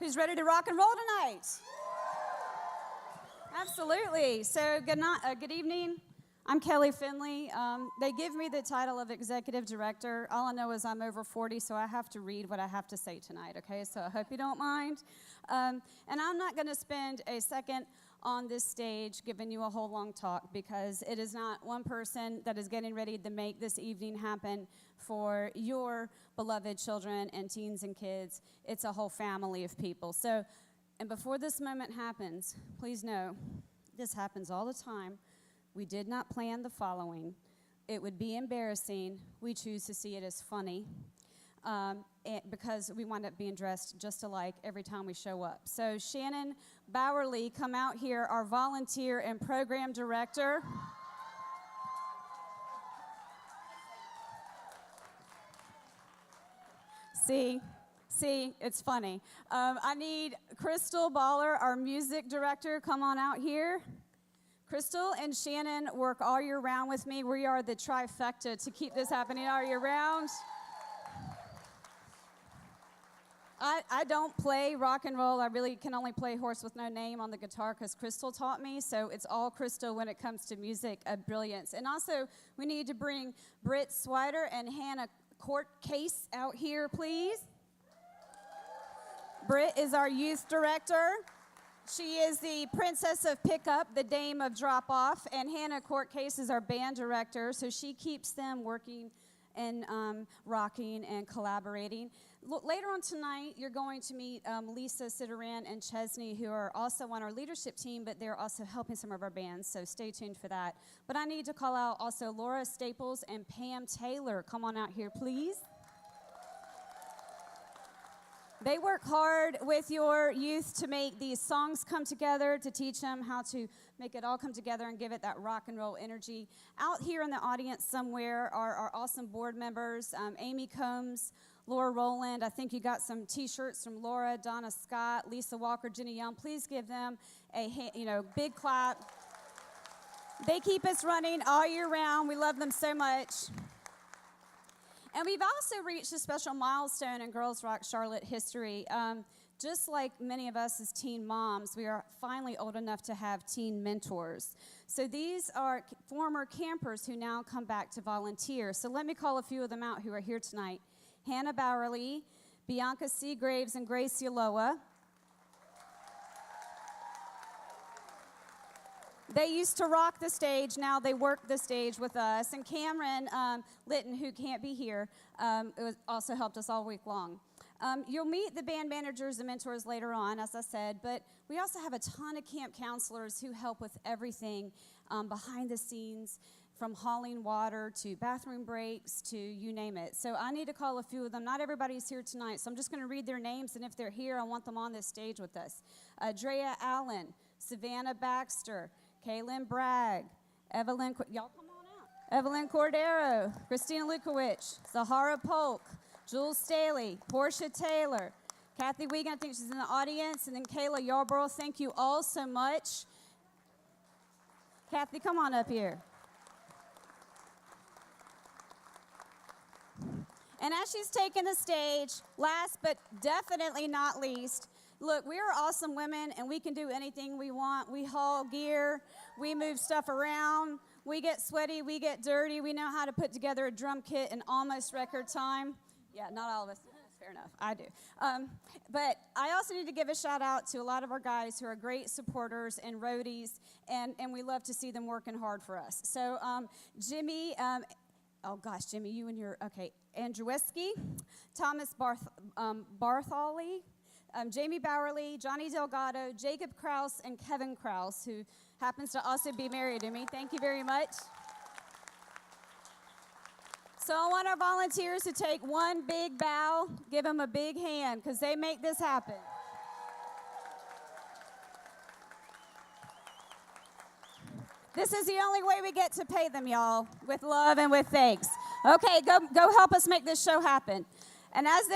Who's ready to rock and roll tonight? Absolutely. So good evening. I'm Kelly Finley. They give me the title of executive director. All I know is I'm over 40, so I have to read what I have to say tonight, okay? So I hope you don't mind. And I'm not going to spend a second on this stage giving you a whole long talk, because it is not one person that is getting ready to make this evening happen for your beloved children and teens and kids. It's a whole family of people. So, and before this moment happens, please know, this happens all the time. We did not plan the following. It would be embarrassing. We choose to see it as funny because we wind up being dressed just alike every time we show up. So Shannon Bowerly, come out here, our volunteer and program director. See, it's funny. I need Crystal Baller, our music director, come on out here. Crystal and Shannon work all year round with me. We are the trifecta to keep this happening all year round. I don't play rock and roll. I really can only play Horse with No Name on the guitar because Crystal taught me, so it's all Crystal when it comes to music brilliance. And also, we need to bring Britt Swider and Hannah Court Case out here, please. Britt is our youth director. She is the princess of pickup, the dame of drop-off, and Hannah Court Case is our band director, so she keeps them working and rocking and collaborating. Later on tonight, you're going to meet Lisa Sidoran and Chesney, who are also on our leadership team, but they're also helping some of our bands, so stay tuned for that. But I need to call out also Laura Staples and Pam Taylor. Come on out here, please. They work hard with your youth to make these songs come together, to teach them how to make it all come together and give it that rock and roll energy. Out here in the audience somewhere are our awesome board members, Amy Combs, Laura Rowland. I think you got some T-shirts from Laura, Donna Scott, Lisa Walker, Jenny Young. Please give them a big clap. They keep us running all year round. We love them so much. And we've also reached a special milestone in Girls Rock Charlotte history. Just like many of us as teen moms, we are finally old enough to have teen mentors. So these are former campers who now come back to volunteer. So let me call a few of them out who are here tonight. Hannah Bowerly, Bianca Seagraves, and Grace Yaloa. They used to rock the stage, now they work the stage with us. And Cameron Litton, who can't be here, also helped us all week long. You'll meet the band managers and mentors later on, as I said, but we also have a ton of camp counselors who help with everything behind the scenes, from hauling water to bathroom breaks to you name it. So I need to call a few of them. Not everybody's here tonight, so I'm just going to read their names, and if they're here, I want them on this stage with us. Drea Allen, Savannah Baxter, Kaylin Bragg, Evelyn, y'all come on out. Evelyn Cordero, Christina Lukowicz, Zahara Polk, Jules Staley, Portia Taylor, Kathy Wiegand, I think she's in the audience, and then Kayla Yarborough. Thank you all so much. Kathy, come on up here. And as she's taking the stage, last but definitely not least, look, we are awesome women, and we can do anything we want. We haul gear. We move stuff around. We get sweaty. We get dirty. We know how to put together a drum kit in almost record time. Yeah, not all of us. Fair enough. I do. But I also need to give a shout-out to a lot of our guys who are great supporters and roadies, and we love to see them working hard for us. So Jimmy, oh, gosh, Jimmy, you and your, okay, Andrzejewski, Thomas Bartholi, Jamie Bowerly, Johnny Delgado, Jacob Kraus, and Kevin Kraus, who happens to also be married to me. Thank you very much. So I want our volunteers to take one big bow, give them a big hand, because they make this happen. This is the only way we get to pay them, y'all, with love and with thanks. Okay, go help us make this show happen. And as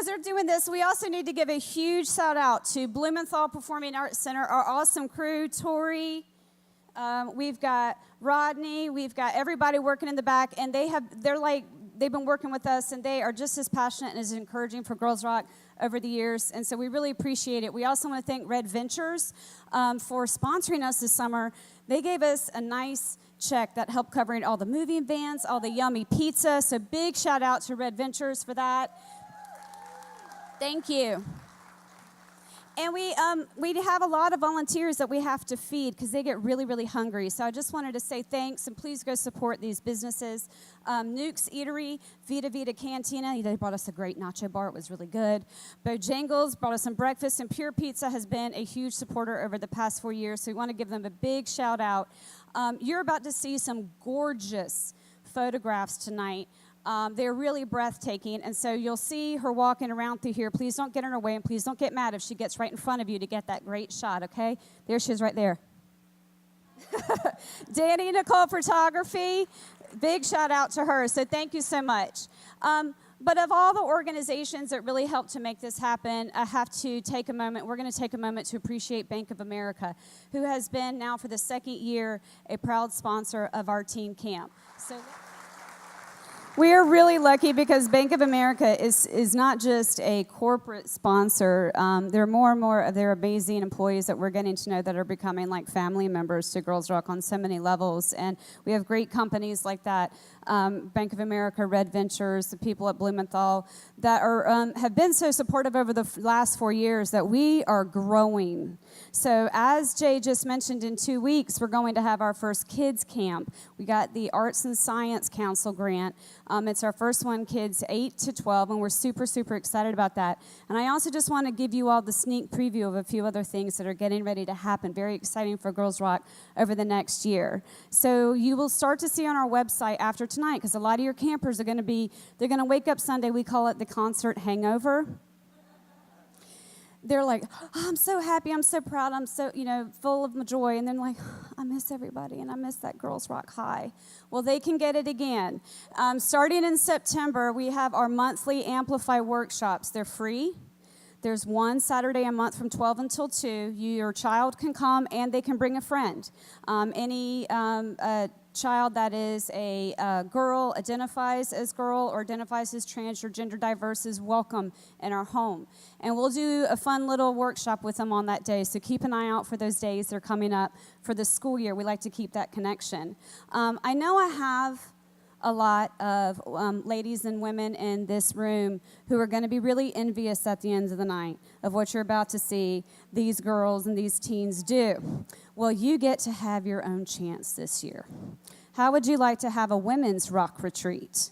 they're doing this, we also need to give a huge shout out to Blumenthal Performing Arts Center, our awesome crew, Tori. We've got Rodney. We've got everybody working in the back, and they're like they've been working with us, and they are just as passionate and as encouraging for Girls Rock over the years, and so we really appreciate it. We also want to thank Red Ventures for sponsoring us this summer. They gave us a nice check that helped covering all the movie vans, all the yummy pizza, so big shout out to Red Ventures for that. Thank you. And we have a lot of volunteers that we have to feed because they get really, really hungry. So I just wanted to say thanks, and please go support these businesses. Nuke's Eatery, Vita Vita Cantina, they brought us a great nacho bar. It was really good. Bojangles brought us some breakfast, and Pure Pizza has been a huge supporter over the past 4 years, so we want to give them a big shout out. You're about to see some gorgeous photographs tonight. They're really breathtaking, and so you'll see her walking around through here. Please don't get in her way, and please don't get mad if she gets right in front of you to get that great shot, okay? There she is right there. Danny Nicole Photography, big shout out to her, so thank you so much. But of all the organizations that really helped to make this happen, I have to take a moment. We're going to take a moment to appreciate Bank of America, who has been now for the second year a proud sponsor of our teen camp. So we are really lucky because Bank of America is not just a corporate sponsor. There are more and more of their amazing employees that we're getting to know that are becoming like family members to Girls Rock on so many levels. And we have great companies like that, Bank of America, Red Ventures, the people at Blumenthal that are have been so supportive over the last 4 years that we are growing. So as Jay just mentioned, in 2 weeks, we're going to have our first kids camp. We got the Arts and Science Council grant. It's our first one, kids 8 to 12, and we're super, super excited about that. And I also just want to give you all the sneak preview of a few other things that are getting ready to happen. Very exciting for Girls Rock over the next year. So you will start to see on our website after tonight, because a lot of your campers are going to they're going to wake up Sunday. We call it the concert hangover. They're like, oh, I'm so happy, I'm so proud, I'm so, full of joy. And then like, I miss everybody, and I miss that Girls Rock high. Well, they can get it again. Starting in September, we have our monthly Amplify workshops. They're free. There's one Saturday a month from 12 until 2. Your child can come, and they can bring a friend. Any child that is a girl, identifies as girl, or identifies as trans or gender diverse is welcome in our home. And we'll do a fun little workshop with them on that day, so keep an eye out for those days. They're coming up for the school year. We like to keep that connection. I know I have a lot of ladies and women in this room who are going to be really envious at the end of the night of what you're about to see these girls and these teens do. Well, you get to have your own chance this year. How would you like to have a women's rock retreat?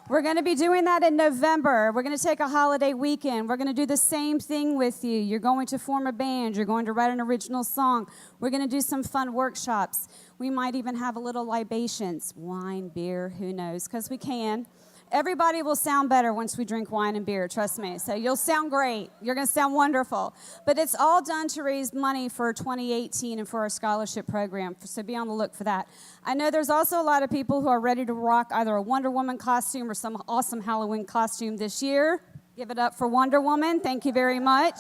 We're going to be doing that in November. We're going to take a holiday weekend. We're going to do the same thing with you. You're going to form a band. You're going to write an original song. We're going to do some fun workshops. We might even have a little libations, wine, beer, who knows, because we can. Everybody will sound better once we drink wine and beer, trust me. So you'll sound great. You're going to sound wonderful. But it's all done to raise money for 2018 and for our scholarship program, so be on the look for that. I know there's also a lot of people who are ready to rock either a Wonder Woman costume or some awesome Halloween costume this year. Give it up for Wonder Woman. Thank you very much.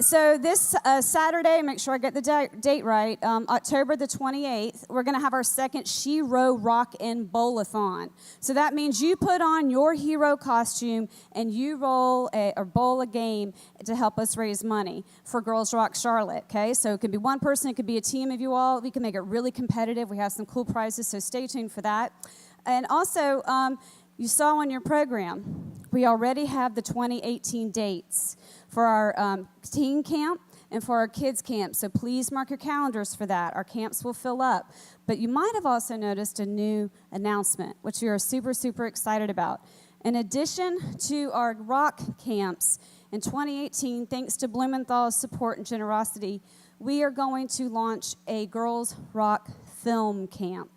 So this Saturday, make sure I get the date right, October the 28th, we're going to have our second She-Ro Rock and Bowl-a-thon. So that means you put on your hero costume and you bowl a game to help us raise money for Girls Rock Charlotte, okay? So it could be one person, it could be a team of you all. We can make it really competitive. We have some cool prizes, so stay tuned for that. And also, you saw on your program, we already have the 2018 dates for our teen camp and for our kids camp. So please mark your calendars for that. Our camps will fill up. But you might have also noticed a new announcement, which we are super, super excited about. In addition to our rock camps in 2018, thanks to Blumenthal's support and generosity, we are going to launch a Girls Rock film camp.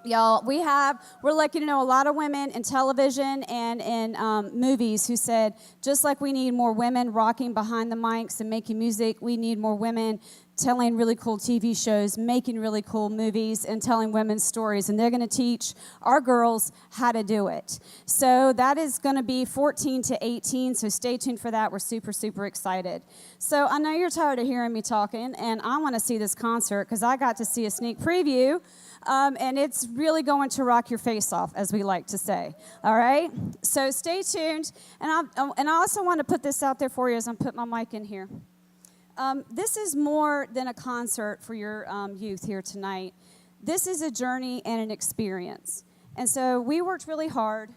Y'all, we're lucky to know a lot of women in television and in movies who said, just like we need more women rocking behind the mics and making music, we need more women telling really cool TV shows, making really cool movies, and telling women's stories. And they're going to teach our girls how to do it. So that is going to be 14 to 18. So stay tuned for that. We're super, super excited. So I know you're tired of hearing me talking, and I want to see this concert because I got to see a sneak preview. And it's really going to rock your face off, as we like to say. All right? So stay tuned. And I also want to put this out there for you as I'm putting my mic in here. This is more than a concert for your youth here tonight. This is a journey and an experience. And so we worked really hard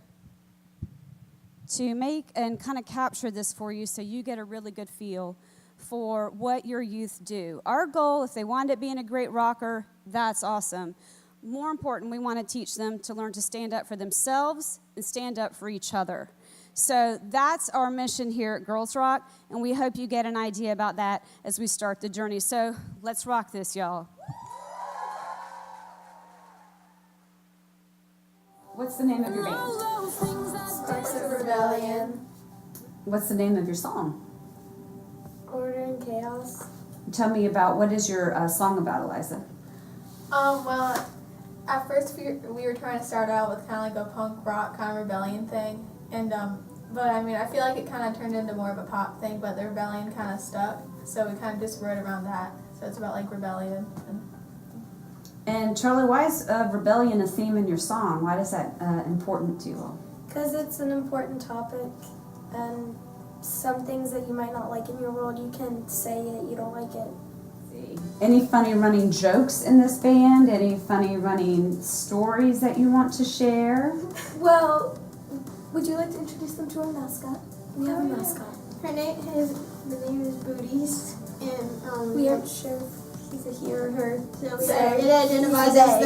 to make and kind of capture this for you so you get a really good feel for what your youth do. Our goal, if they wind up being a great rocker, that's awesome. More important, we want to teach them to learn to stand up for themselves and stand up for each other. So that's our mission here at Girls Rock, and we hope you get an idea about that as we start the journey. So let's rock this, y'all. What's the name of your band? Sparks of Rebellion. What's the name of your song? Order and Chaos. Tell me about, what is your song about, Eliza? Well, at first we were trying to start out with kind of like a punk rock kind of rebellion thing, and but I mean I feel like it kind of turned into more of a pop thing, but the rebellion kind of stuck, so we kind of just wrote around that. So it's about like rebellion. And Charlie, why is rebellion a theme in your song? Why is that important to you all? Because it's an important topic, and some things that you might not like in your world, you can say it, you don't like it. Any funny running jokes in this band? Any funny running stories that you want to share? Well, would you like to introduce them to our mascot? We have a mascot. The name is Booties, and We aren't sure if he's a he or her. so They. it identifies as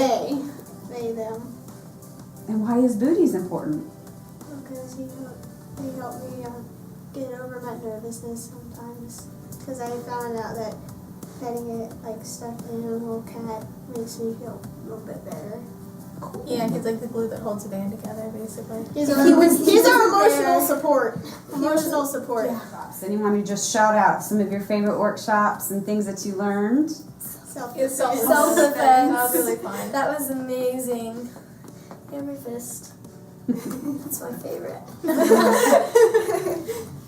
they, them. And why is booties important? Because he helped me get over my nervousness sometimes. Because I found out that petting it like stuck in a little cat makes me feel a little bit better. Cool. Yeah, he's like the glue that holds the band together, basically. He's our emotional support. Emotional support. Yeah. Does anyone to just shout out some of your favorite workshops and things that you learned? Self-defense. Self-defense. That was really fun. That was amazing. Hammer fist. That's my favorite.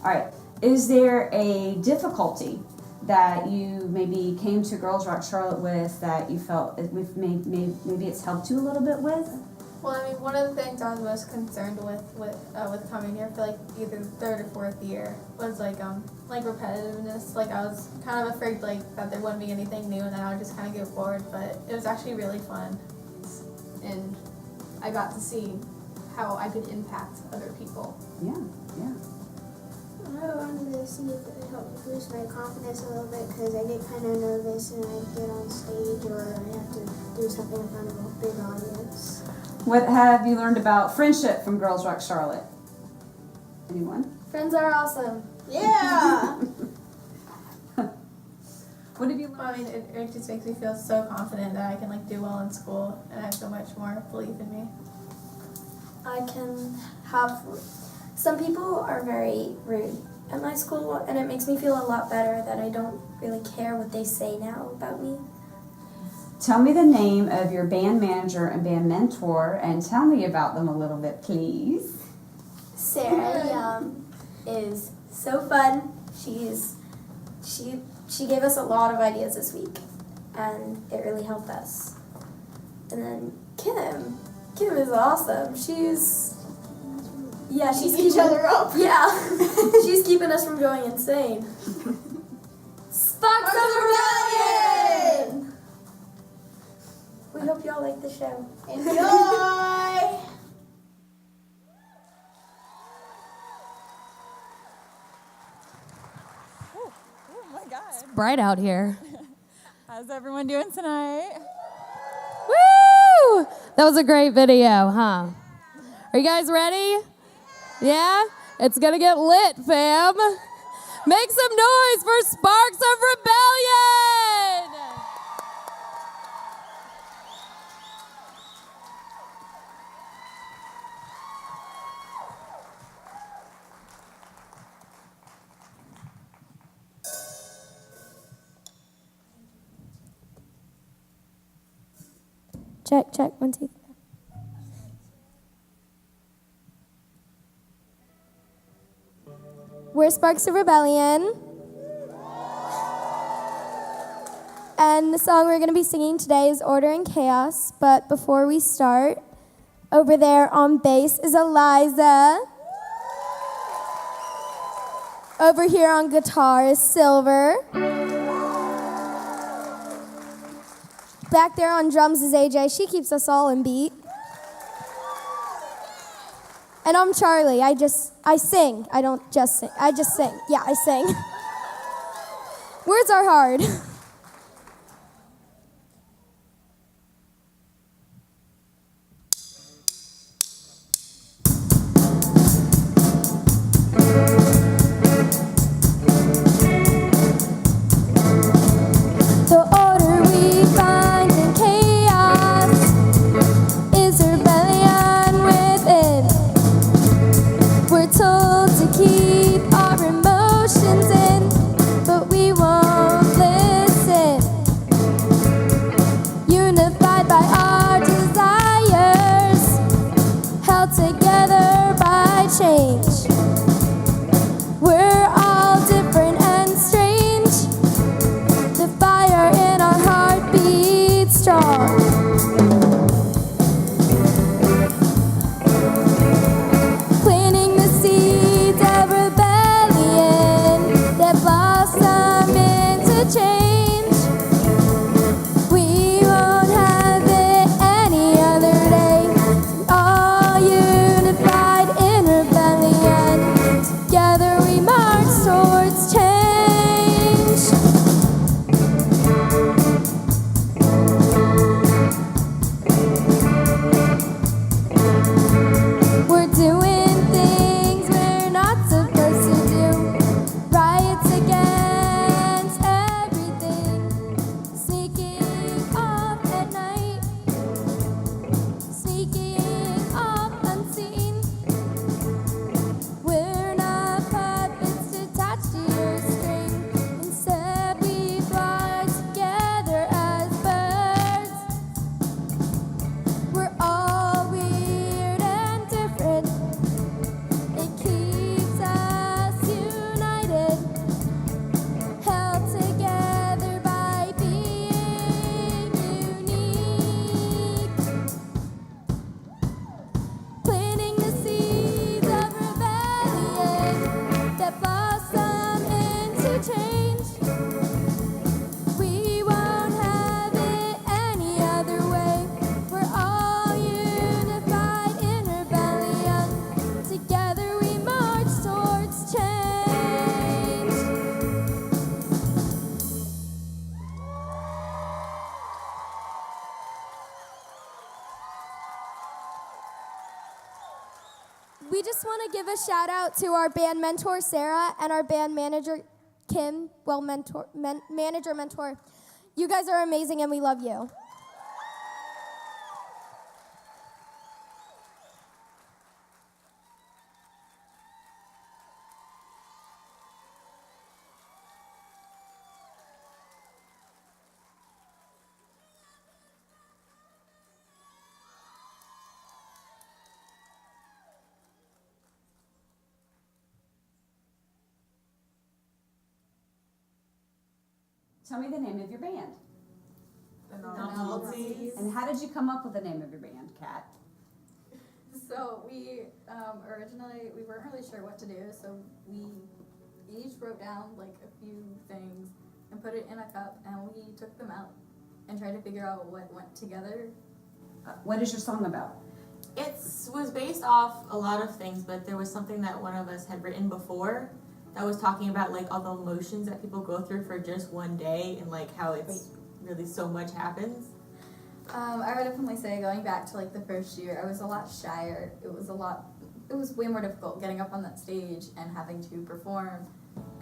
All right. Is there a difficulty that you maybe came to Girls Rock Charlotte with that you felt maybe it's helped you a little bit with? Well, I mean, one of the things I was most concerned with coming here for like either third or fourth year was like repetitiveness. Like I was kind of afraid like that there wouldn't be anything new and then I would just kind of get bored. But it was actually really fun, and I got to see how I could impact other people. Yeah. I wanted to see if it would help boost my confidence a little bit because I get kind of nervous and I get on stage or I have to do something in front of a big audience. What have you learned about friendship from Girls Rock Charlotte? Anyone? Friends are awesome. Yeah. What have you I learned? mean, it just makes me feel so confident that I can like do well in school and I have so much more belief in me. I can have. Some people are very rude at my school, and it makes me feel a lot better that I don't really care what they say now about me. Tell me the name of your band manager and band mentor, and tell me about them a little bit, please. Sarah is so fun. She gave us a lot of ideas this week, and it really helped us. And then Kim is awesome. She's keeping each other up. Yeah, she's keeping us from going insane. Sparks of Rebellion! We hope y'all like the show. Enjoy! Oh my God. It's bright out here. How's everyone doing tonight? Woo! That was a great video, huh? Are you guys ready? Yeah? It's gonna get lit, fam. Make some noise for Sparks of Rebellion! Check, check, 1, 2, 3. We're Sparks of Rebellion. And the song we're going to be singing today is Order and Chaos. But before we start, over there on bass is Eliza. Over here on guitar is Silver. Back there on drums is AJ. She keeps us all in beat. And I'm Charlie. I sing. I don't just sing. I just sing. Yeah, I sing. Words are hard. We just want to give a shout out to our band mentor, Sarah, and our band manager, Kim. Well, mentor. You guys are amazing and we love you. Tell me the name of your band. The Novelties. And how did you come up with the name of your band, Kat? So we originally, we weren't really sure what to do, so we each wrote down like a few things and put it in a cup, and we took them out and tried to figure out what went together. What is your song about? It was based off a lot of things, but there was something that one of us had written before that was talking about like all the emotions that people go through for just one day and like how it's really so much happens. I would definitely say going back to like the first year, I was a lot shyer. It was way more difficult getting up on that stage and having to perform.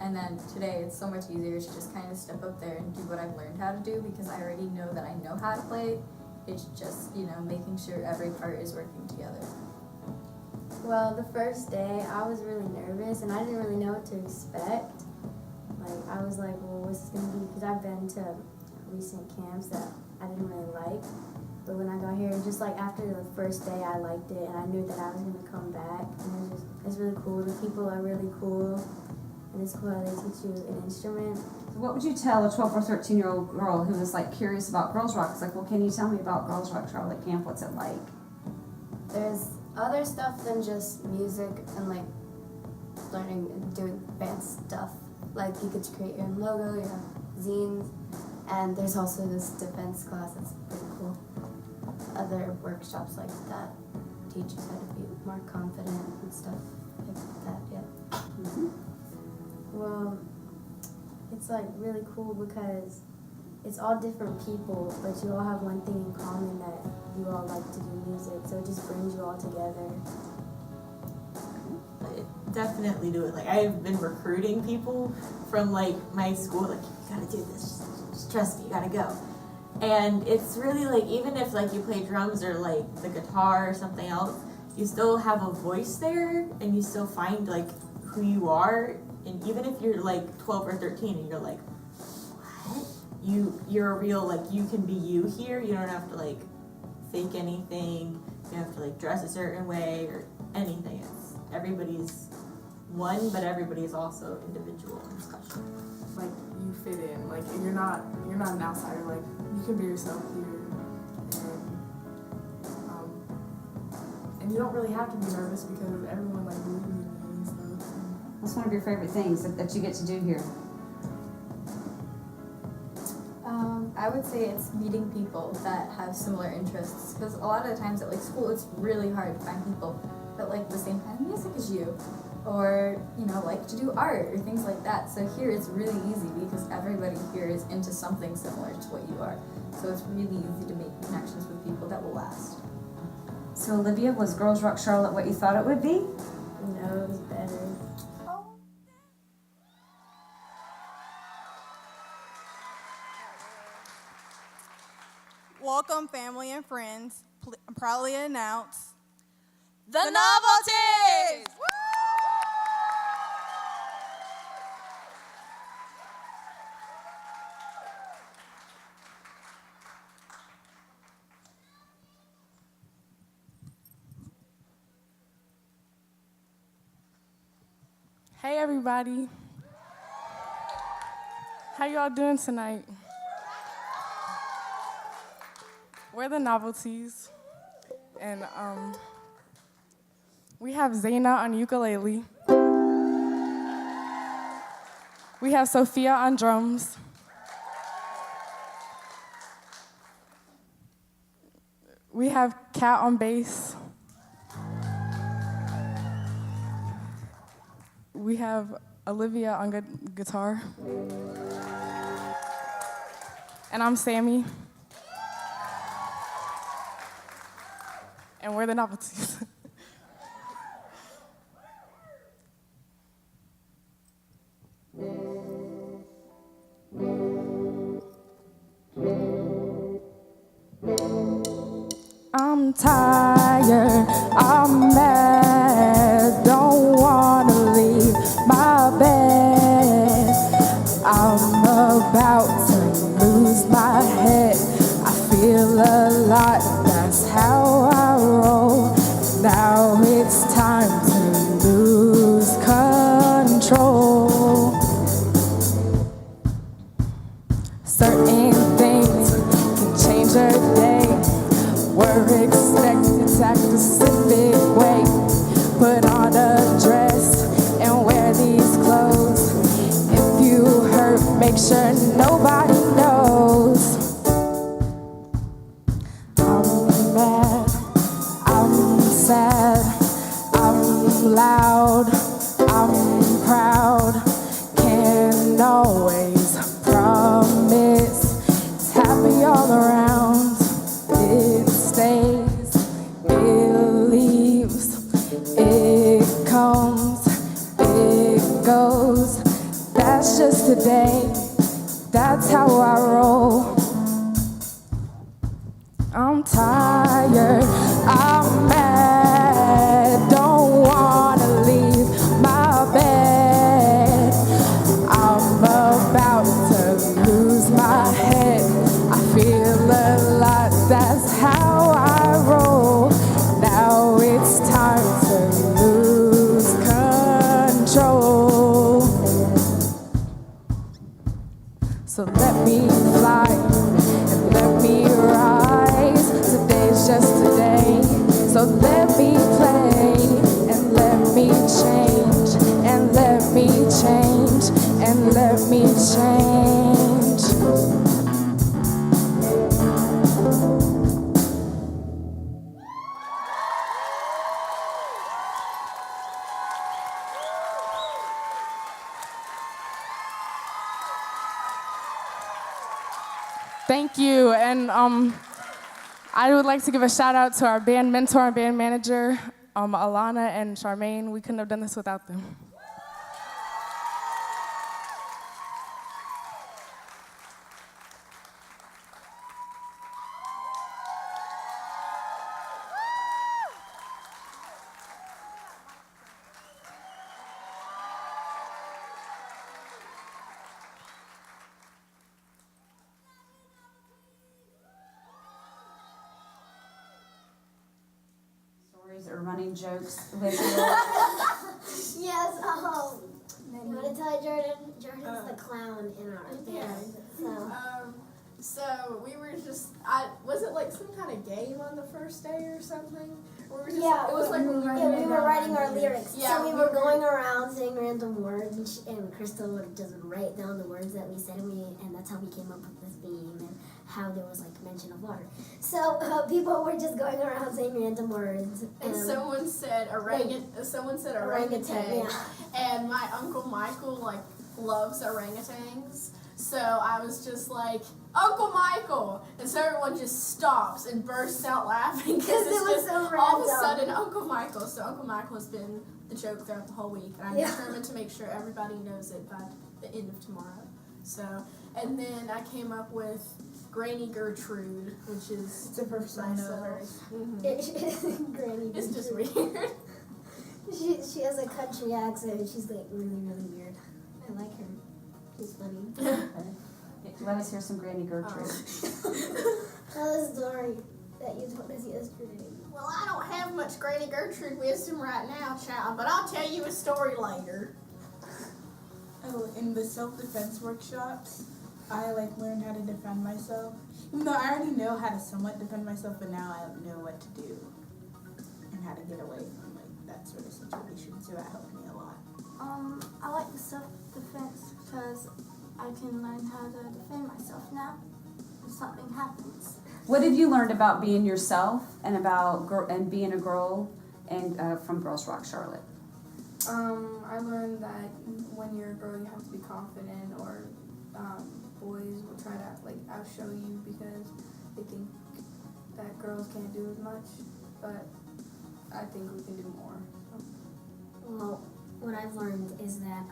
And then today it's so much easier to just kind of step up there and do what I've learned how to do because I already know that I know how to play. It's just, making sure every part is working together. Well, the first day I was really nervous and I didn't really know what to expect. Like, I was like, well, what's this going to be? Because I've been to recent camps that I didn't really like. But when I got here, just like after the first day, I liked it, and I knew that I was gonna come back. And it's really cool. The people are really cool, and it's cool how they teach you an instrument. So what would you tell a 12 or 13-year-old girl who was like curious about Girls Rock? It's like, well, can you tell me about Girls Rock Charlotte Camp? What's it like? There's other stuff than just music and like learning and doing band stuff. Like you get to create your own logo, your own zines, and there's also this defense class that's pretty cool. Other workshops like that teach you how to be more confident and stuff like that, yeah. Mm-hmm. Well, it's like really cool because it's all different people, but you all have one thing in common, that you all like to do music, so it just brings you all together. Definitely do it. Like, I've been recruiting people from like my school, like, you gotta do this, just trust me, you gotta go. And it's really like, even if like you play drums or like the guitar or something else, you still have a voice there, and you still find like who you are. And even if you're like 12 or 13 and you're like, what? You're a real, like, you can be you here. You don't have to like fake anything. You don't have to like dress a certain way or anything. It's everybody's one, but everybody's also individual and special. Like, you fit in. Like, you're not an outsider. Like, you can be yourself here, and you don't really have to be nervous because everyone like believes in you and stuff. What's one of your favorite things that you get to do here? I would say it's meeting people that have similar interests, because a lot of the times at like school it's really hard to find people that like the same kind of music as you, or like to do art or things like that. So here it's really easy because everybody here is into something similar to what you are. So it's really easy to make connections with people that will last. So Olivia, was Girls Rock Charlotte what you thought it would be? No, it was better. Welcome, family and friends. Proudly announce The Novelties! Hey, everybody. How y'all doing tonight? We're the Novelties, and we have Zaina on ukulele. We have Sophia on drums. We have Kat on bass. We have Olivia on guitar. And I'm Sammy. And we're the Novelties. I'm tired, I'm mad, don't wanna leave my bed. I'm about to lose my head. I feel a lot, that's how I roll. Now it's time to lose control. Certain things can change a day. We're expected to act a specific way. Put on a dress and wear these clothes. If you hurt, make sure nobody knows. I'm mad, I'm sad, I'm loud, I'm proud. Can't always promise it's happy all around. It stays, it leaves, it comes, it goes. That's just today, that's how I roll. I'm tired, I'm mad, don't wanna leave my bed. I'm about to lose my head, I feel a lot. that's how I roll. Now it's time to lose control. So let me fly and let me rise. Today's just today. So let me play and let me change and let me change and let me change. Thank you, and I would like to give a shout out to our band mentor and band manager, Alana and Charmaine. We couldn't have done this without them. Or running jokes with you? Yes, you want to tell Jordan? Jordan's the clown in our band. So we were just, was it like some kind of game on the first day or something? Or we were just, Yeah, it was like we were writing our lyrics. Yeah, so we were going around saying random words, and Crystal would just write down the words that we said, and that's how we came up with the theme and how there was like mention of water. So people were just going around saying random words. And someone said orangutan, yeah. and my Uncle Michael like loves orangutans. So I was just like, Uncle Michael! And so everyone just stops and bursts out laughing because it's just so all of a random. sudden Uncle Michael. So Uncle Michael has been the joke throughout the whole week, and I'm determined to make sure everybody knows it by the end of tomorrow. So, and then I came up with Granny Gertrude, which is it's a persona. Granny. It's just weird. She has a country accent. She's like really weird. I like her. She's funny. Let us hear some Granny Gertrude. Tell a story that you told us yesterday. Well, I don't have much Granny Gertrude wisdom right now, child, but I'll tell you a story later. Oh, in the self-defense workshops, I learned how to defend myself. Even though I already know how to somewhat defend myself, but now I know what to do and how to get away from that sort of situation. So that helped me a lot. I like the self-defense because I can learn how to defend myself now if something happens. What have you learned about being yourself and about and being a girl and from Girls Rock Charlotte? I learned that when you're a girl, you have to be confident, or boys will try to outshow you because they think that girls can't do as much, but I think we can do more. Well, what I've learned is that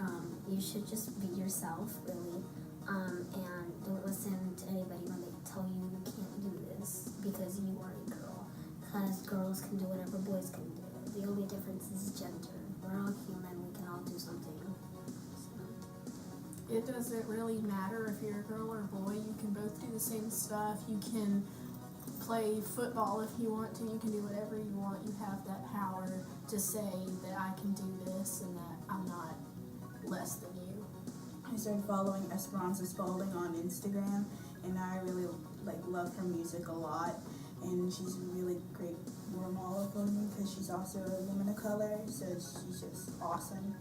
you should just be yourself, really, and don't listen to anybody when they tell you you can't do this because you are a girl. Because girls can do whatever boys can do. The only difference is gender. We're all human. We can all do something. It doesn't really matter if you're a girl or a boy. You can both do the same stuff. You can play football if you want to. You can do whatever you want. You have that power to say that I can do this and that I'm not less than you. I started following Esperanza Spalding on Instagram, and I really love her music a lot. And she's a really great role model for me because she's also a woman of color, so she's just awesome.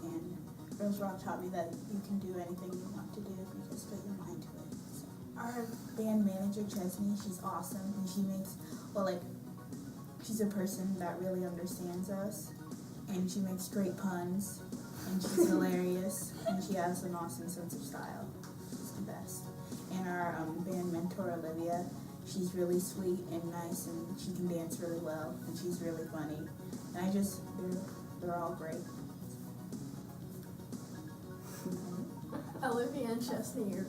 And Girls Rock taught me that you can do anything you want to do if you just put your mind to it. So our band manager, Chesney, she's awesome, and she makes, she's a person that really understands us, and she makes great puns, and she's hilarious, and she has an awesome sense of style. She's the best. And our band mentor, Olivia, she's really sweet and nice, and she can dance really well, and she's really funny. And they're all great. Olivia and Chesney are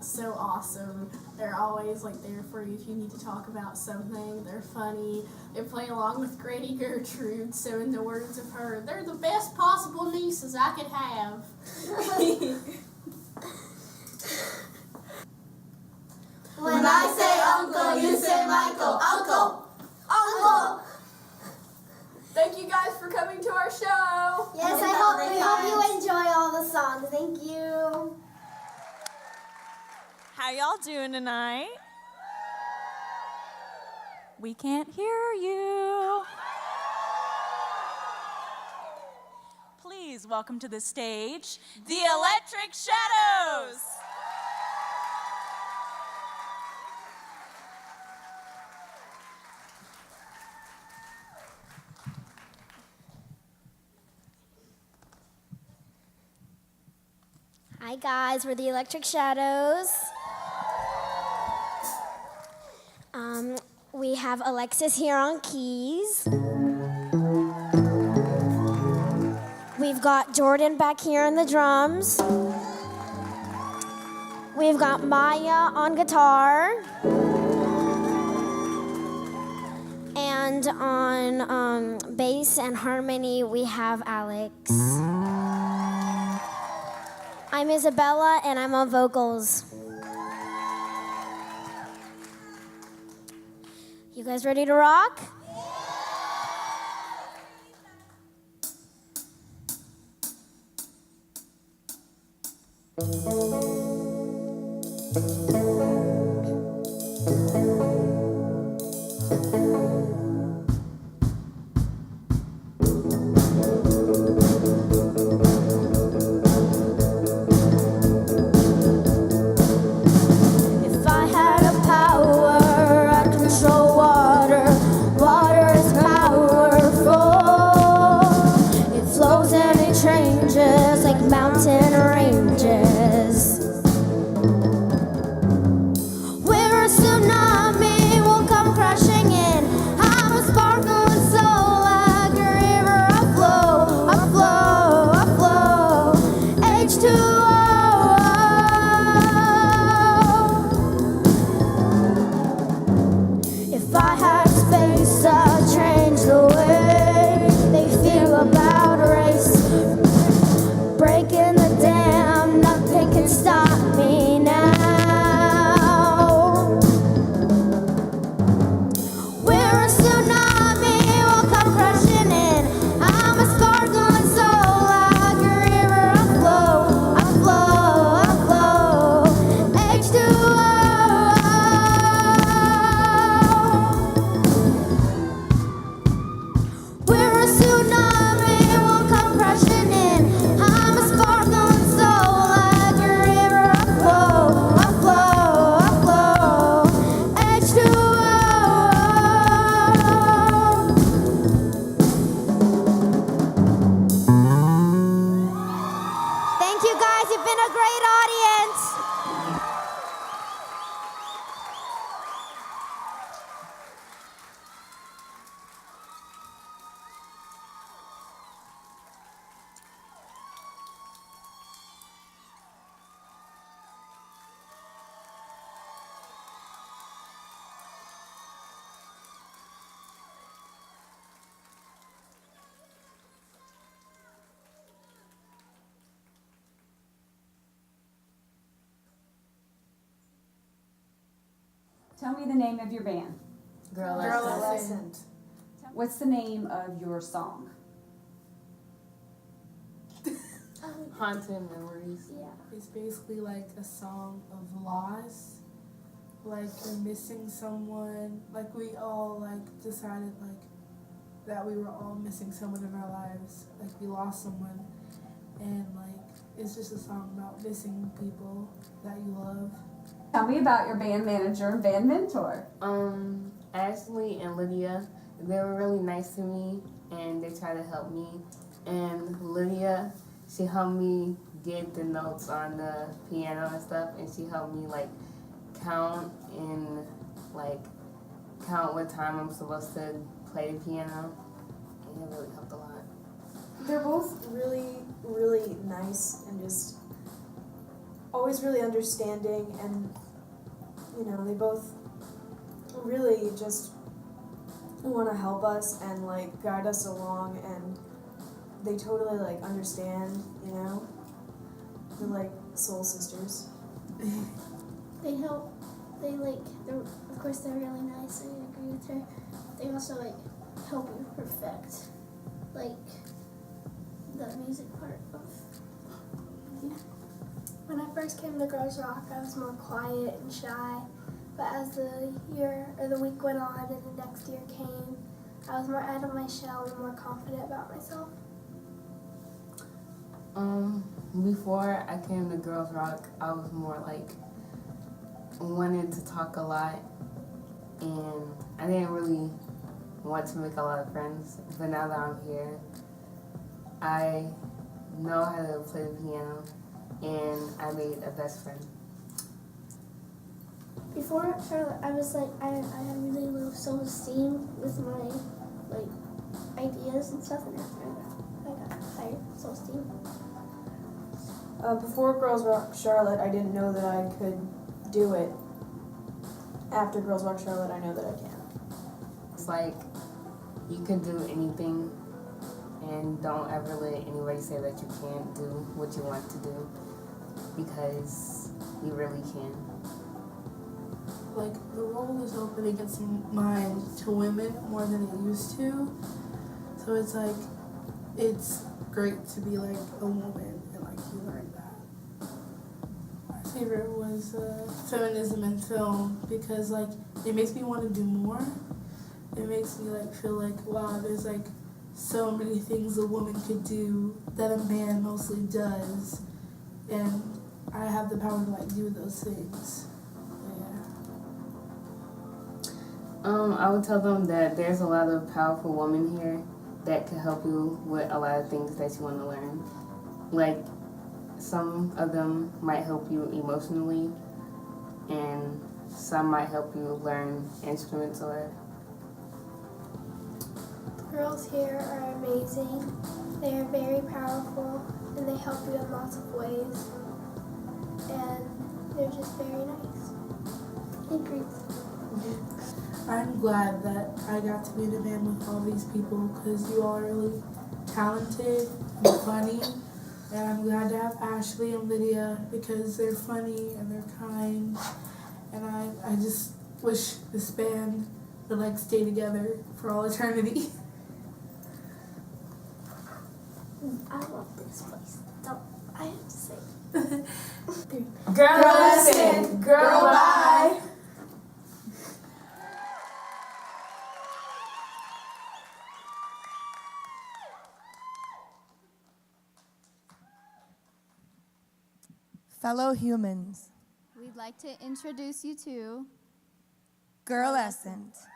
so awesome. They're always there for you if you need to talk about something. They're funny. They play along with Granny Gertrude, so in the words of her, they're the best possible nieces I could have. When I say uncle, you say How y'all doing tonight? We can't hear you. Please welcome to the stage the Electric Shadows. Hi guys, we're the Electric Shadows. We have Alexis here on keys. We've got Jordan back here on the drums. We've got Maya on guitar. And on bass and harmony, we have Alex. I'm Isabella, and I'm on vocals. You guys ready to rock? If I had a power, I'd control water. Water is powerful. It flows and it changes like mountain ranges. We're a tsunami, we'll come crashing in. I'm a sparkling soul like a river. I flow, I flow, I flow. H2O. If I had space, I'd change the way they feel about race. Breaking the dam, nothing can stop me now. We're a tsunami, we'll come crashing in. I'm a sparkling soul like a river. I flow, I flow, I flow. H2O. We're a tsunami, we'll come crashing in. I'm a sparkling soul like a river. I flow, I flow, I flow. H2O. Thank you guys, you've been a great audience. Tell me the name of your band. Girlescent. What's the name of your song? Haunted Memories. It's basically like a song of loss. Like you're missing someone. Like we all like decided like that we were all missing someone in our lives. Like we lost someone, and like it's just a song about missing people that you love. Tell me about your band manager and band mentor. Ashley and Lydia, they were really nice to me and they tried to help me. And Lydia, she helped me get the notes on the piano and stuff, and she helped me like count and like count what time I'm supposed to play the piano, and it really helped a lot. They're both really, really nice and just always really understanding, and you know, they both really just want to help us and like guide us along, and they totally like understand, you know. They're like soul sisters. They help. They like. They're of course they're really nice. I agree with her. They also like help you perfect like the music part of. Yeah. When I first came to Girls Rock, I was more quiet and shy. But as the year or the week went on and the next year came, I was more out of my shell and more confident about myself. Before I came to Girls Rock, I was more like wanted to talk a lot, and I didn't really want to make a lot of friends. But now that I'm here, I know how to play the piano, and I made a best friend. Before Charlotte, I was like, I had really low self-esteem with my ideas and stuff, and after I got higher self-esteem. Before Girls Rock Charlotte, I didn't know that I could do it. After Girls Rock Charlotte, I know that I can. It's like you can do anything, and don't ever let anybody say that you can't do what you want to do, because you really can. Like, the world is opening its mind to women more than it used to. So it's like, it's great to be like a woman and like you learn that. My favorite was feminism in film because like it makes me want to do more. It makes me like feel like, wow, there's like so many things a woman could do that a man mostly does, and I have the power to like do those things. I would tell them that there's a lot of powerful women here that can help you with a lot of things that you want to learn. Like, some of them might help you emotionally, and some might help you learn instruments or... The girls here are amazing. They are very powerful, and they help you in lots of ways. And they're just very nice. Thanks. I'm glad that I got to be in a band with all these people because you all are really talented and funny. And I'm glad to have Ashley and Lydia because they're funny and they're kind. And I just wish this band would like stay together for all eternity. I love this place. I have to say. Girl lesson, girl bye. Fellow humans, We'd like to introduce you to Girlescent.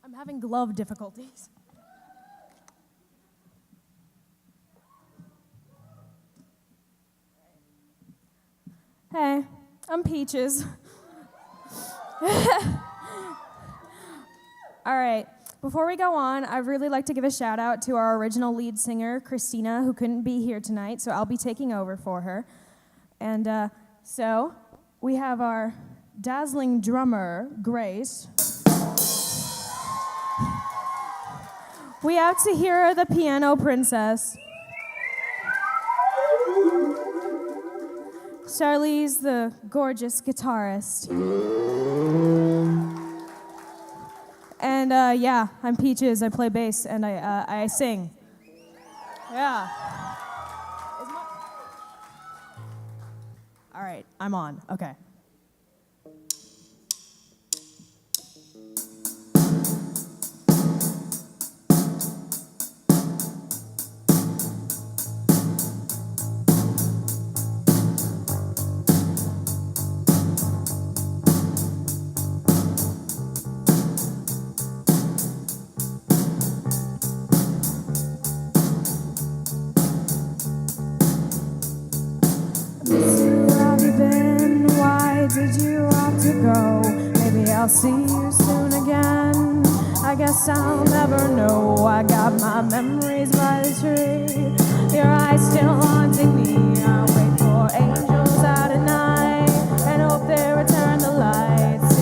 I'm having glove difficulties. Hey, I'm Peaches. All right, before we go on, I'd really like to give a shout out to our original lead singer, Christina, who couldn't be here tonight, so I'll be taking over for her. And so we have our dazzling drummer, Grace. We have to hear the piano princess. Charlize, the gorgeous guitarist. And yeah, I'm Peaches. I play bass and I sing. Yeah. All right, I'm on. Okay. Did you have to go? Maybe I'll see you soon again. I guess I'll never know. I got my memories by the tree. Your eyes still haunting me. I wait for angels out at night and hope they return the lights.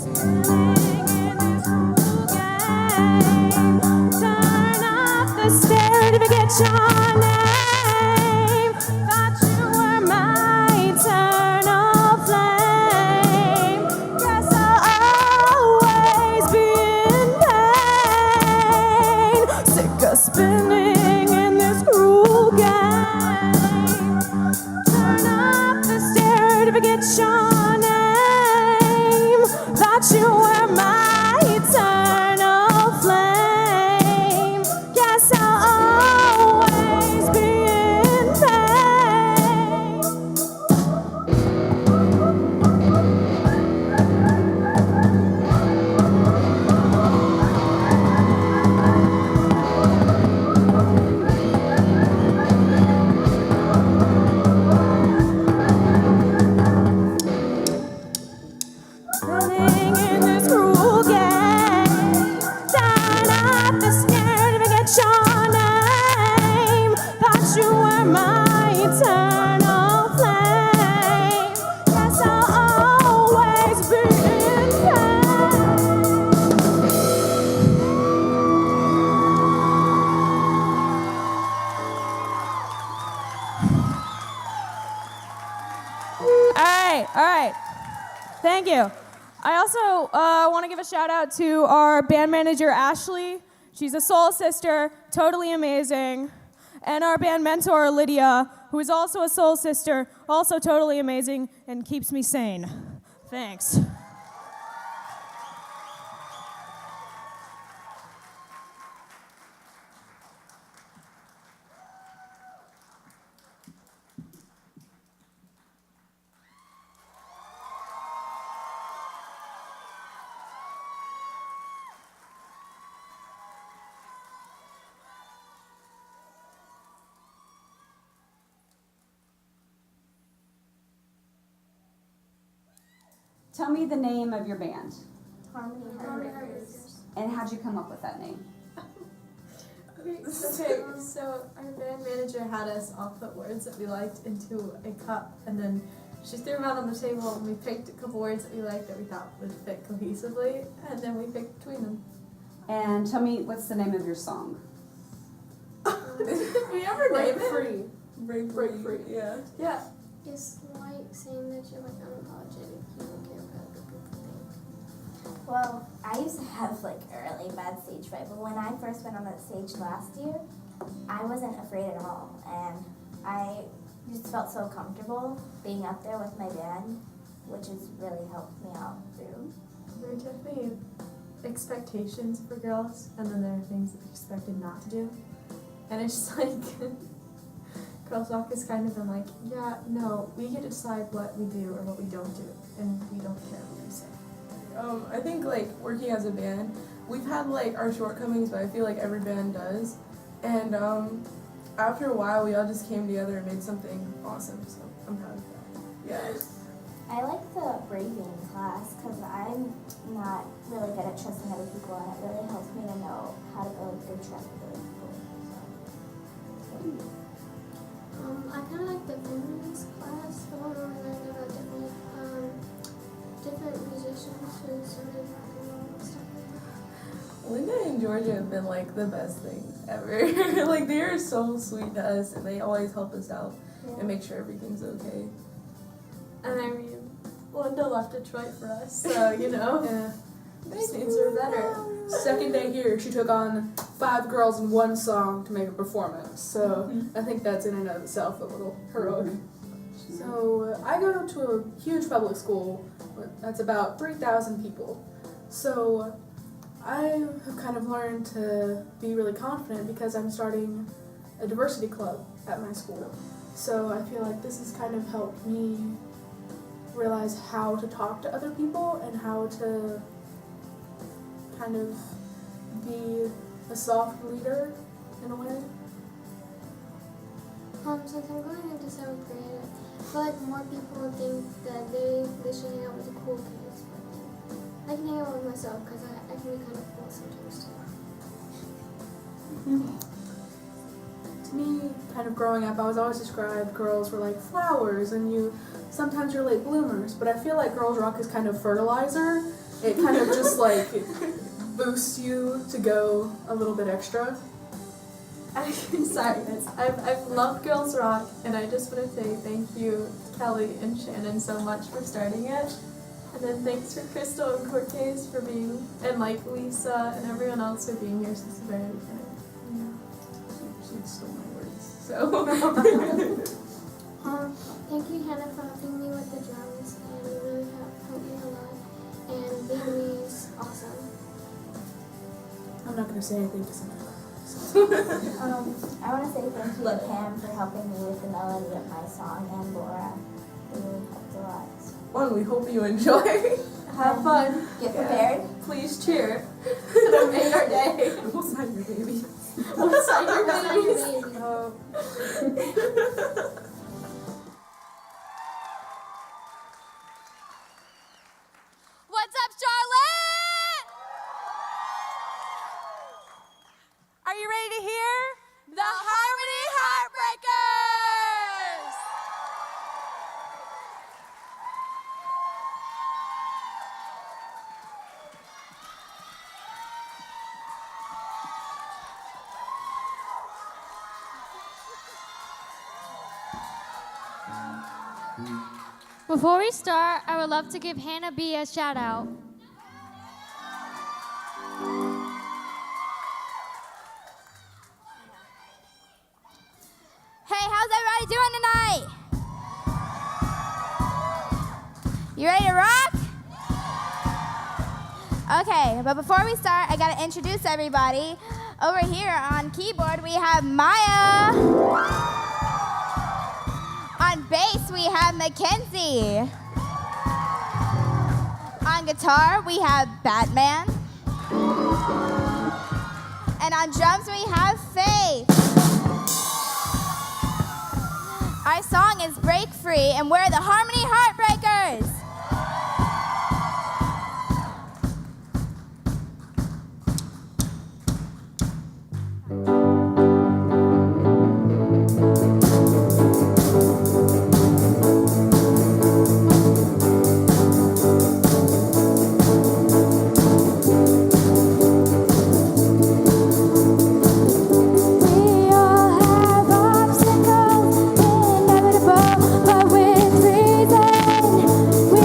Spinning in this cruel game. Turn off the stereo to forget your name. Thought you were my eternal flame. Guess I'll always be in pain. Sick of spinning in this cruel game. Turn off the stereo to forget your name. Thought you were my eternal flame. Guess I'll always be in pain. Running in this cruel game. Turn off the stereo to forget your name. Thought you were my eternal flame. Guess I'll always be in All right. Thank you. I also want to give a shout out to our band manager, Ashley. She's a soul sister, totally amazing. And our band mentor, Lydia, who is also a soul sister, also totally amazing and keeps me sane. Thanks. Tell me the name of your band. Harmony Heartbreakers. And how'd you come up with that name? Okay, so our band manager had us all put words that we liked into a cup, and then she threw them out on the table, and we picked a couple words that we liked that we thought would fit cohesively, and then we picked between them. And tell me, what's the name of your song? Did we ever name it? Free. Break free. Yeah. Yeah. Just like saying that you're like unapologetic, you don't care about what people think. Well, I used to have like a really bad stage fright, but when I first went on that stage last year, I wasn't afraid at all, and I just felt so comfortable being up there with my band, which has really helped me out through. There are definitely expectations for girls, and then there are things that they're expected not to do. And it's just like, Girls Rock has kind of been like, yeah, no, we get to decide what we do or what we don't do, and we don't care what you say. I think like working as a band, we've had like our shortcomings, but I feel like every band does. And after a while, we all just came together and made something awesome. So I'm proud of that. Yeah. I like the braving class because I'm not really good at trusting other people, and it really helps me to know how to build good trust with other people. I kind of like the feminist class, the one where we learned about different musicians who started rock and roll and stuff like that. Linda and Georgia have been like the best things ever. Like they are so sweet to us, and they always help us out and make sure everything's okay. And I mean, Linda left Detroit for us, so you know, just needs her better. Second day here, she took on 5 girls in one song to make a performance. So I think that's in and of itself a little heroic. So I go to a huge public school that's about 3,000 people. So I have kind of learned to be really confident because I'm starting a diversity club at my school. So I feel like this has kind of helped me realize how to talk to other people and how to kind of be a soft leader in a way. Since I'm going into 7th grade, I feel like more people think that they should hang out with the cool kids, but I can hang out with myself because I can be kind of cool sometimes too. To me, kind of growing up, I was always described girls were like flowers, and sometimes you're late bloomers. But I feel like girls rock is kind of fertilizer. It kind of just like boosts you to go a little bit extra. Sorry, guys. I've loved Girls Rock, and I just want to say thank you, Kelly and Shannon, so much for starting it. And then thanks for Crystal and Cortez for being, and like Lisa and everyone else for being here since the very beginning. She stole my words. So. Thank you, Hannah, for helping me with the drums, and you really helped me a lot. And being me is awesome. I'm not gonna say anything because I'm not. I want to say thank you to Pam for helping me with the melody of my song, and Laura. It really helped a lot. Well, we hope you enjoy. Have fun. Get prepared. Please cheer. It'll make our day. We'll sign your baby. We'll sign your babies. What's up, Charlotte? Are you ready to hear the Harmony Heartbreakers? Before we start, I would love to give Hannah B a shout out. Hey, how's everybody doing tonight? You ready to rock? Okay, but before we start, I gotta introduce everybody. Over here on keyboard, we have Maya. On bass, we have Mackenzie. On guitar, we have Batman. And on drums, we have Faye. Our song is Break Free, and we're the Harmony Heartbreakers. We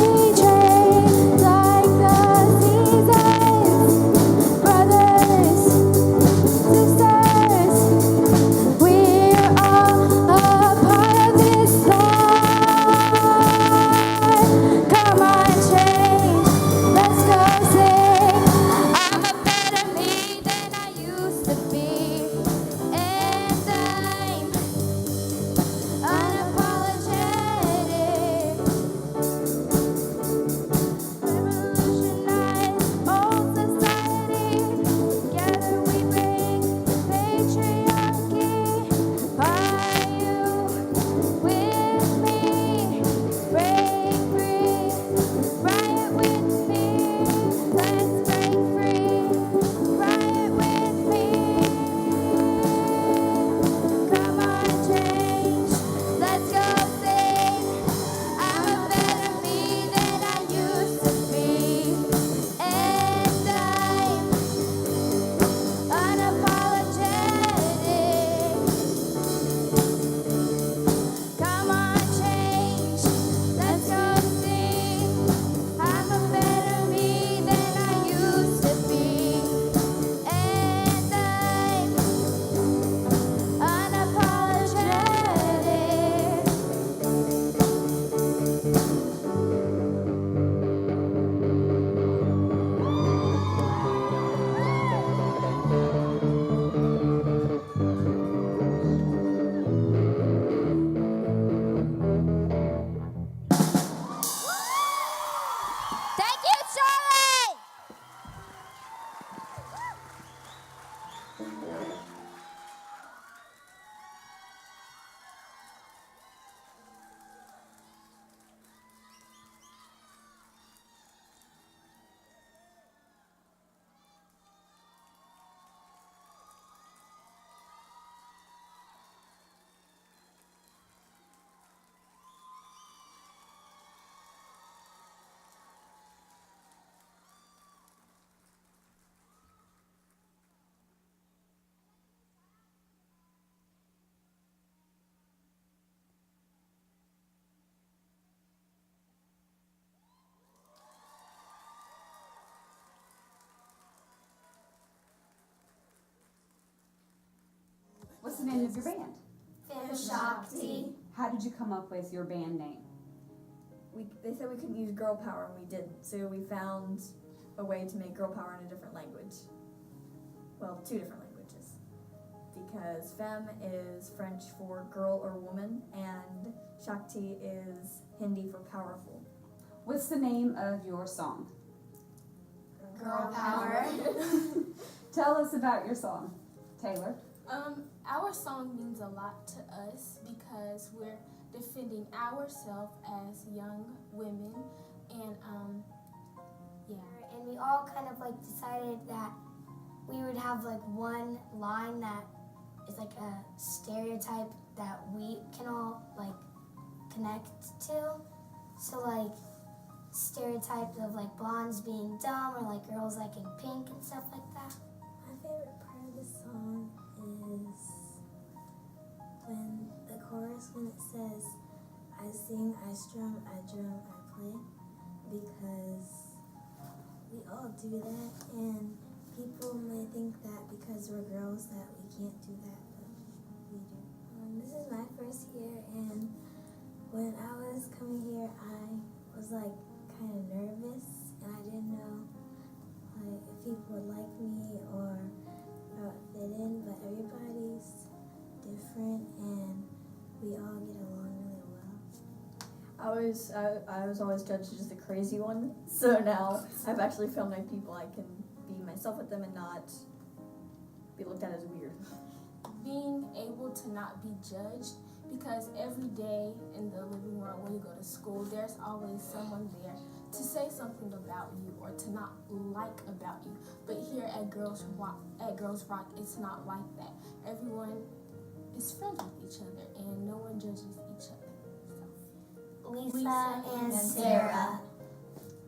the name of your band? Fem Shakti. How did you come up with your band name? They said we couldn't use girl power, and we didn't. So we found a way to make girl power in a different language. Well, 2 different languages. Because femme is French for girl or woman, and Shakti is Hindi for powerful. What's the name of your song? Girl Power. Tell us about your song, Taylor. Our song means a lot to us because we're defending ourselves as young women, and And we all kind of like decided that we would have like one line that is like a stereotype that we can all like connect to. So like stereotypes of like blondes being dumb or like girls liking pink and stuff like that. My favorite part of the song is when the chorus, when it says, I sing, I strum, I drum, I play, because we all do that, and people may think that because we're girls that we can't do that, but we do. This is my first year, and when I was coming here, I was like kind of nervous, and I didn't know like if people would like me or if I would fit in, but everybody's different, and we all get along really well. I was always judged as the crazy one, so now I've actually found my people. I can be myself with them and not be looked at as weird. being able to not be judged, because every day in the living world when you go to school, there's always someone there to say something about you or to not like about you. But here at Girls Rock, it's not like that. Everyone is friends with each other and no one judges each other. Lisa and Sarah.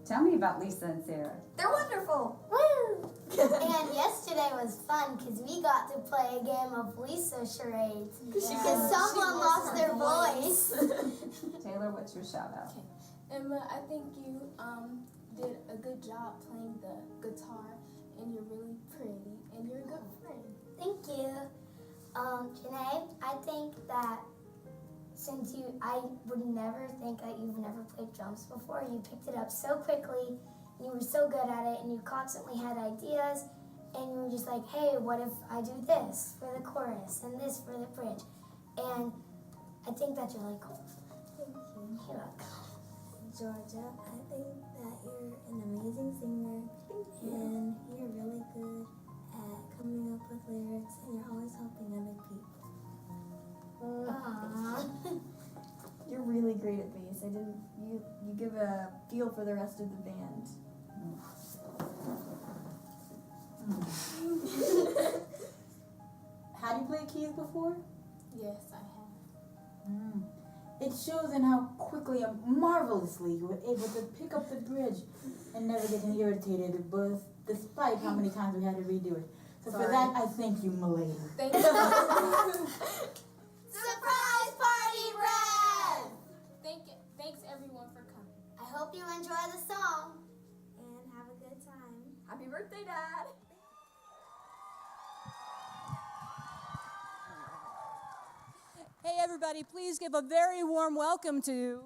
Tell me about Lisa and Sarah. They're wonderful. Woo! And yesterday was fun because we got to play a game of Lisa charades because someone lost their voice. Taylor, what's your shout out? Okay. Emma, I think you did a good job playing the guitar, and you're really pretty, and you're a good friend. Thank you. Janae, I think that since I would never think that you've never played drums before. You picked it up so quickly, and you were so good at it, and you constantly had ideas, and you were just like, hey, what if I do this for the chorus, and this for the bridge? And I think that you're really cool. Thank you. You're welcome. Georgia, I think that you're an amazing singer, and you're really good at coming up with lyrics, and you're always helping other people. Aww. You're really great at bass. You give a feel for the rest of the band. Have you played keys before? Yes, I have. It shows in how quickly and marvelously you were able to pick up the bridge and never getting irritated, but despite how many times we had to redo it. So for that, I thank you, m'lady. Thank you. Surprise party bread! Thanks everyone for coming. I hope you enjoy the song. And have a good time. Happy birthday, Dad! Hey everybody, please give a very warm welcome to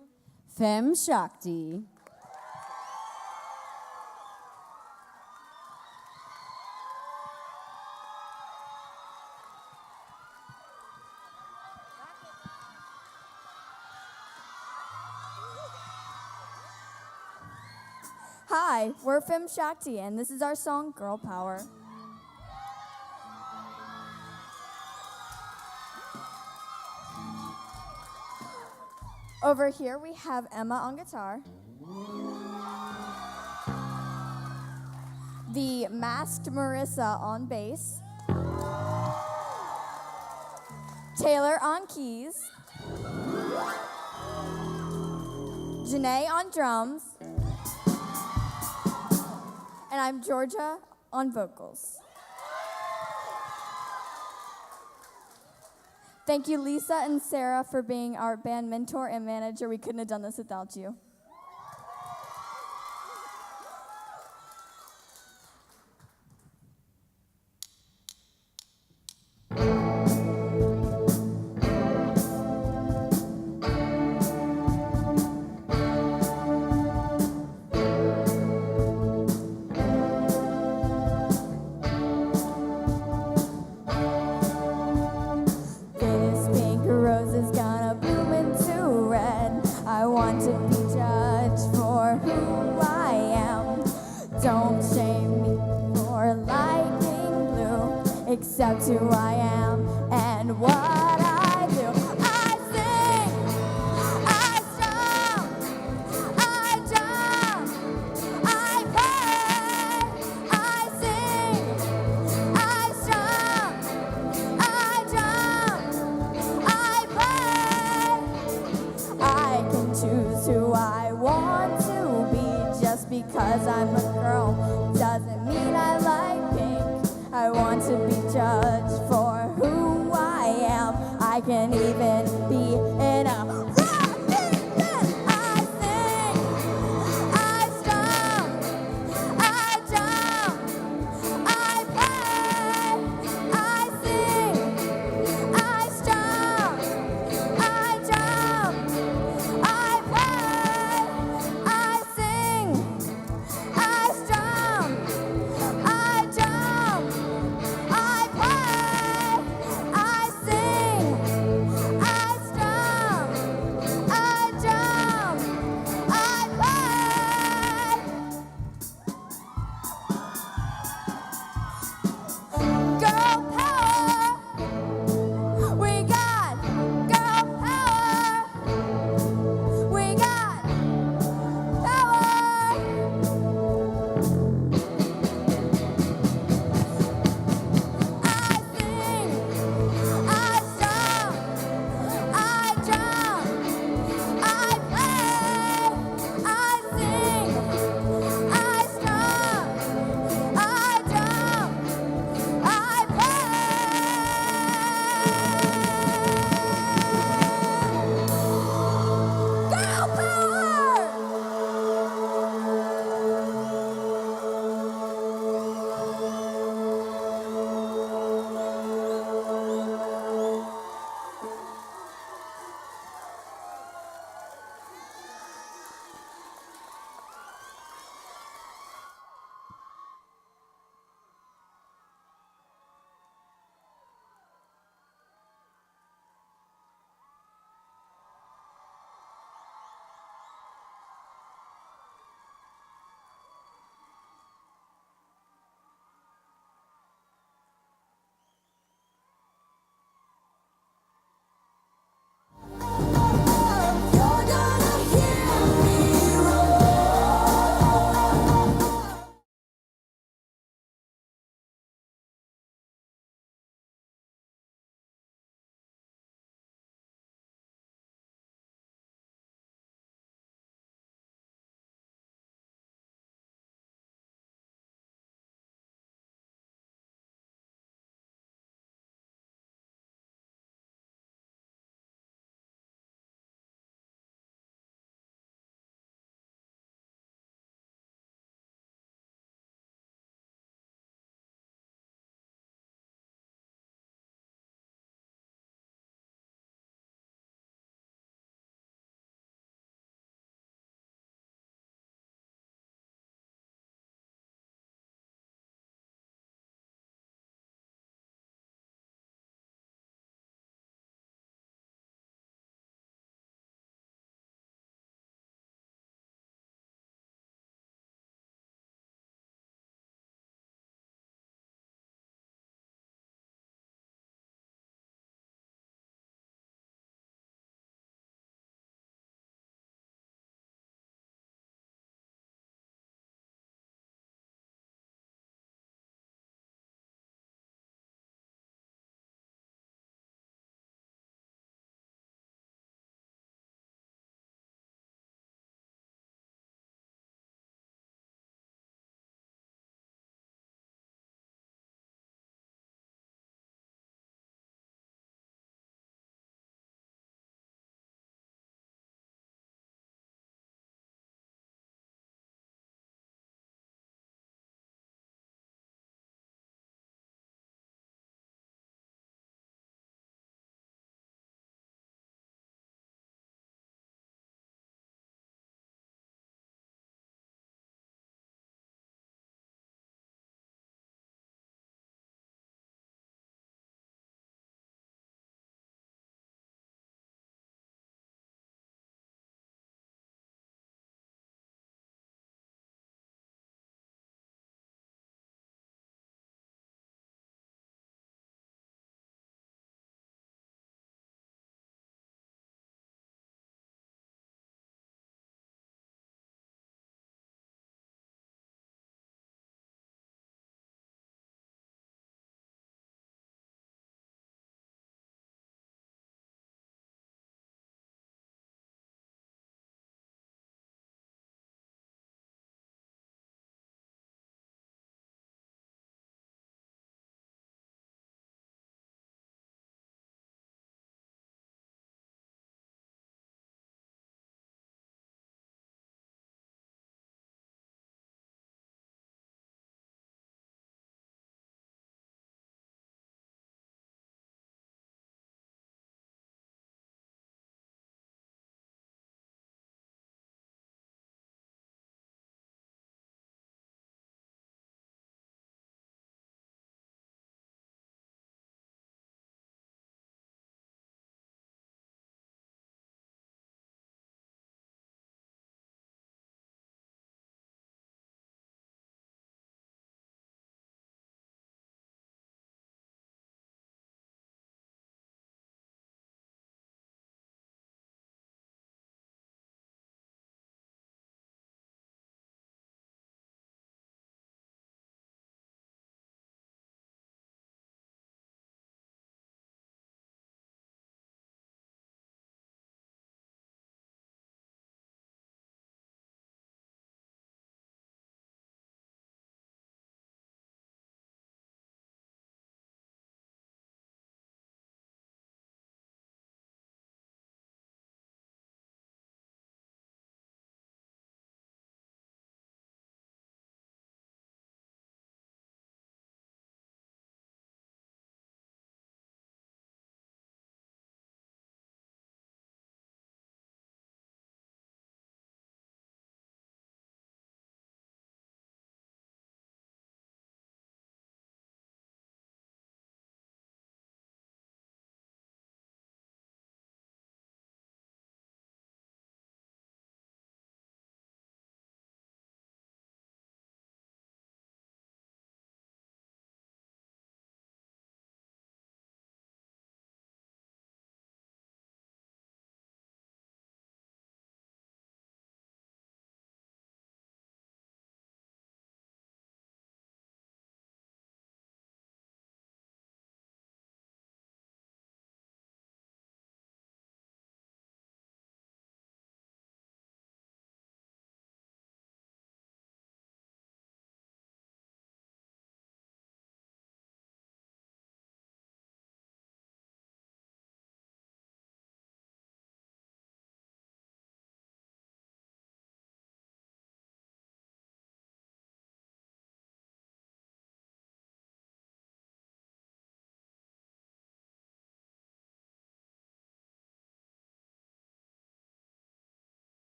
Fem Shakti. Hi, we're Fem Shakti, and this is our song, Girl Power. Over here we have Emma on guitar, the masked Marissa on bass, Taylor on keys, Janae on drums, and I'm Georgia on vocals. Thank you, Lisa and Sarah, for being our band mentor and manager. We couldn't have done this without you. Don't shame me for liking blue, except who I am and what I do. I sing, I strum, I jump, I play. I sing, I strum, I jump, I play. I can choose who I want to be. Just because I'm a girl doesn't mean I like pink. I want to be judged for who I am. I can even be